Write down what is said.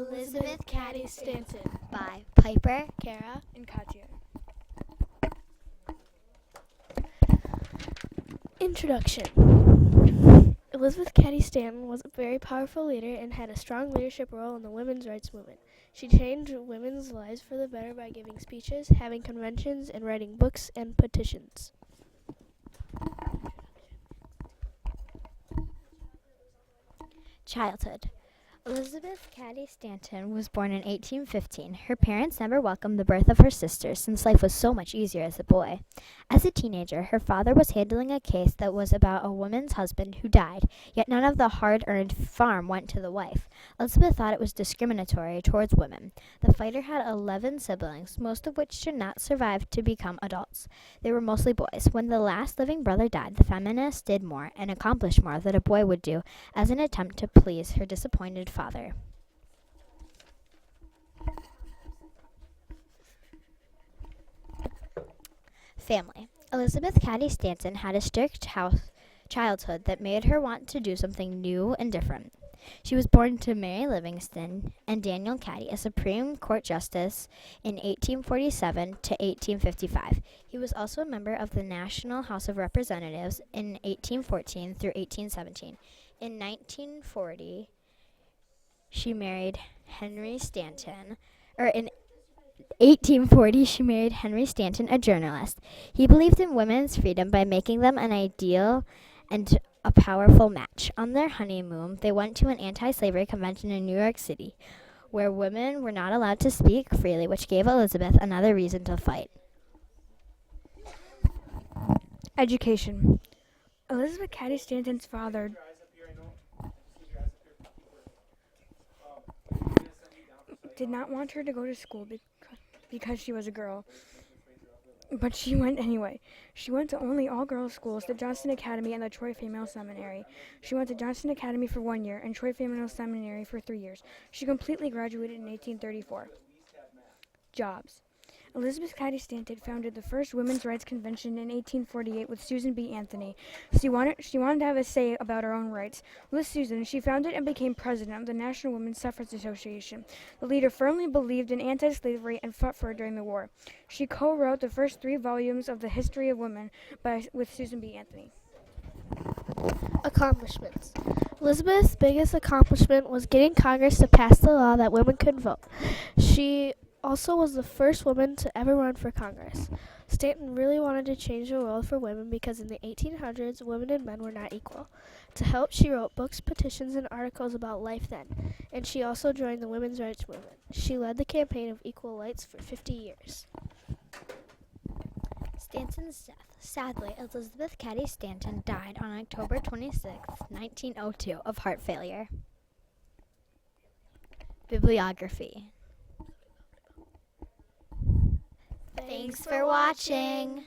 Elizabeth Cady Stanton by Piper, Kara, and Katya. Introduction. Elizabeth Cady Stanton was a very powerful leader and had a strong leadership role in the women's rights movement. She changed women's lives for the better by giving speeches, having conventions, and writing books and petitions. childhood. Elizabeth Cady Stanton was born in 1815. Her parents never welcomed the birth of her sisters since life was so much easier as a boy. As a teenager, her father was handling a case that was about a woman's husband who died, yet none of the hard-earned farm went to the wife. Elizabeth thought it was discriminatory towards women. The fighter had 11 siblings, most of which did not survive to become adults. They were mostly boys. When the last living brother died, the feminists did more and accomplished more than a boy would do as an attempt to please her disappointed father. Family. Elizabeth Cady Stanton had a strict childhood that made her want to do something new and different. She was born to Mary Livingston and Daniel Cady, a Supreme Court justice in 1847 to 1855. He was also a member of the National House of Representatives in 1814 through 1817. In 1940, she married Henry Stanton, in 1840, she married Henry Stanton, a journalist. He believed in women's freedom by making them an ideal and a powerful match. On their honeymoon, they went to an anti-slavery convention in New York City, where women were not allowed to speak freely, which gave Elizabeth another reason to fight. Education. Elizabeth Cady Stanton's father did not want her to go to school because she was a girl, but she went anyway. She went to only all-girls schools, the Johnston Academy and the Troy Female Seminary. She went to Johnston Academy for 1 year and Troy Female Seminary for 3 years. She completely graduated in 1834. Jobs. Elizabeth Cady Stanton founded the first women's rights convention in 1848 with Susan B. Anthony. She wanted to have a say about her own rights. With Susan, she founded and became president of the National Women's Suffrage Association. The leader firmly believed in anti-slavery and fought for it during the war. She co-wrote the first 3 volumes of the History of Women with Susan B. Anthony. Accomplishments. Elizabeth's biggest accomplishment was getting Congress to pass the law that women could vote. She also was the first woman to ever run for Congress. Stanton really wanted to change the world for women because in the 1800s, women and men were not equal. To help, she wrote books, petitions, and articles about life then, and she also joined the women's rights movement. She led the campaign of equal rights for 50 years. Stanton's death. Sadly, Elizabeth Cady Stanton died on October 26, 1902, of heart failure. Bibliography. Thanks for watching.